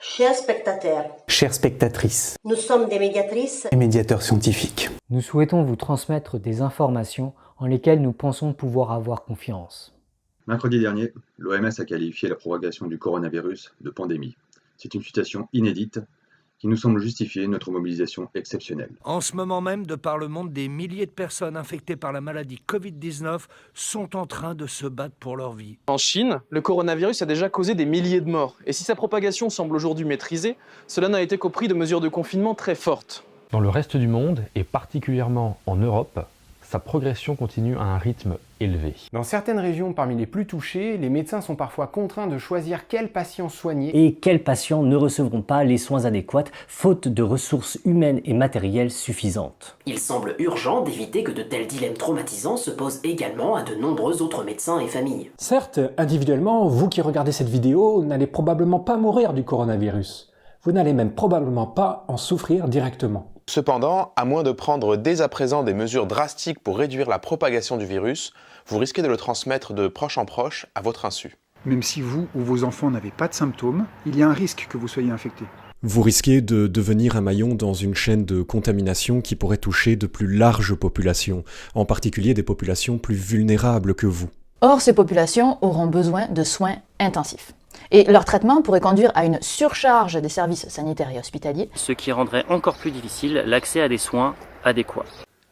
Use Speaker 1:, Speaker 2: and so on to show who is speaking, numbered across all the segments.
Speaker 1: Chers spectateurs,
Speaker 2: Chères spectatrices
Speaker 1: nous sommes des médiatrices
Speaker 2: et médiateurs scientifiques,
Speaker 3: Nous souhaitons vous transmettre des informations en lesquelles nous pensons pouvoir avoir confiance.
Speaker 4: Mercredi dernier, l'OMS a qualifié la propagation du coronavirus de pandémie. C'est une situation inédite qui nous semble justifier notre mobilisation exceptionnelle.
Speaker 5: En ce moment même, de par le monde, des milliers de personnes infectées par la maladie Covid-19 sont en train de se battre pour leur vie.
Speaker 6: En Chine, le coronavirus a déjà causé des milliers de morts. Et si sa propagation semble aujourd'hui maîtrisée, cela n'a été qu'au prix de mesures de confinement très fortes.
Speaker 7: Dans le reste du monde, et particulièrement en Europe, sa progression continue à un rythme élevé.
Speaker 8: Dans certaines régions parmi les plus touchées, les médecins sont parfois contraints de choisir quels patients soigner
Speaker 3: Et quels patients ne recevront pas les soins adéquats, faute de ressources humaines et matérielles suffisantes.
Speaker 9: Il semble urgent d'éviter que de tels dilemmes traumatisants se posent également à de nombreux autres médecins et familles.
Speaker 10: Certes, individuellement, vous qui regardez cette vidéo n'allez probablement pas mourir du coronavirus. Vous n'allez même probablement pas en souffrir directement.
Speaker 11: Cependant, à moins de prendre dès à présent des mesures drastiques pour réduire la propagation du virus, vous risquez de le transmettre de proche en proche à votre insu.
Speaker 12: Même si vous ou vos enfants n'avez pas de symptômes, il y a un risque que vous soyez infecté.
Speaker 13: Vous risquez de devenir un maillon dans une chaîne de contamination qui pourrait toucher de plus larges populations, en particulier des populations plus vulnérables que vous.
Speaker 14: Or, ces populations auront besoin de soins intensifs. Et leur traitement pourrait conduire à une surcharge des services sanitaires et hospitaliers,
Speaker 9: Ce qui rendrait encore plus difficile l'accès à des soins adéquats.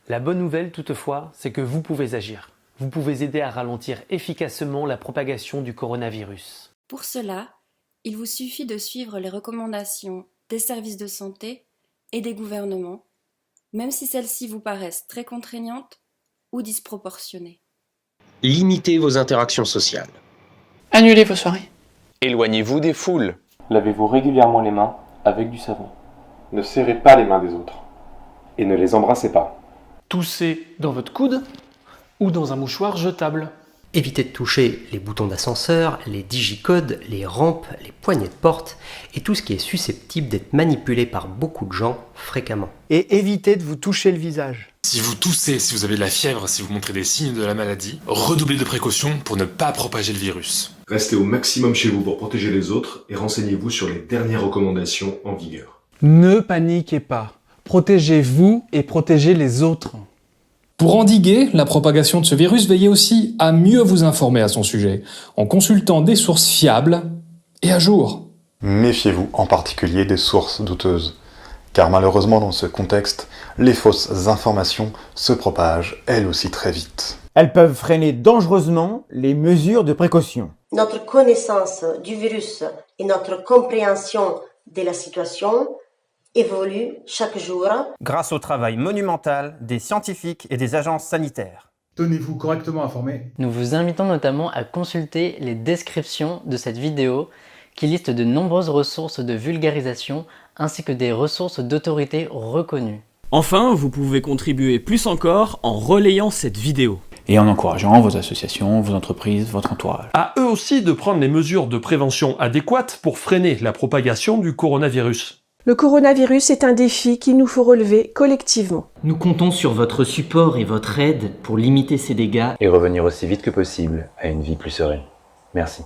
Speaker 2: La bonne nouvelle toutefois, c'est que vous pouvez agir. Vous pouvez aider à ralentir efficacement la propagation du coronavirus.
Speaker 15: Pour cela, il vous suffit de suivre les recommandations des services de santé et des gouvernements, même si celles-ci vous paraissent très contraignantes ou disproportionnées.
Speaker 16: Limitez vos interactions sociales.
Speaker 17: Annulez vos soirées.
Speaker 11: Éloignez-vous des foules.
Speaker 18: Lavez-vous régulièrement les mains avec du savon. Ne serrez pas les mains des autres. Et ne les embrassez pas.
Speaker 2: Toussez dans votre coude ou dans un mouchoir jetable.
Speaker 9: Évitez de toucher les boutons d'ascenseur, les digicodes, les rampes, les poignées de porte et tout ce qui est susceptible d'être manipulé par beaucoup de gens fréquemment.
Speaker 19: Et évitez de vous toucher le visage.
Speaker 20: Si vous toussez, si vous avez de la fièvre, si vous montrez des signes de la maladie, redoublez de précautions pour ne pas propager le virus.
Speaker 1: Restez au maximum chez vous pour protéger les autres et renseignez-vous sur les dernières recommandations en vigueur.
Speaker 8: Ne paniquez pas. Protégez-vous et protégez les autres.
Speaker 15: Pour endiguer la propagation de ce virus, veillez aussi à mieux vous informer à son sujet, en consultant des sources fiables et à jour.
Speaker 2: Méfiez-vous en particulier des sources douteuses, car malheureusement dans ce contexte, les fausses informations se propagent elles aussi très vite.
Speaker 19: Elles peuvent freiner dangereusement les mesures de précaution.
Speaker 1: Notre connaissance du virus et notre compréhension de la situation évoluent chaque jour.
Speaker 7: Grâce au travail monumental des scientifiques et des agences sanitaires.
Speaker 12: Tenez-vous correctement informés.
Speaker 3: Nous vous invitons notamment à consulter les descriptions de cette vidéo qui listent de nombreuses ressources de vulgarisation ainsi que des ressources d'autorité reconnues.
Speaker 5: Enfin, vous pouvez contribuer plus encore en relayant cette vidéo.
Speaker 10: Et en encourageant vos associations, vos entreprises, votre entourage. À eux aussi de prendre les mesures de prévention adéquates pour freiner la propagation du coronavirus.
Speaker 9: Le coronavirus est un défi qu'il nous faut relever collectivement. Nous comptons sur votre support et votre aide pour limiter ces dégâts
Speaker 18: Et revenir aussi vite que possible à une vie plus sereine. Merci.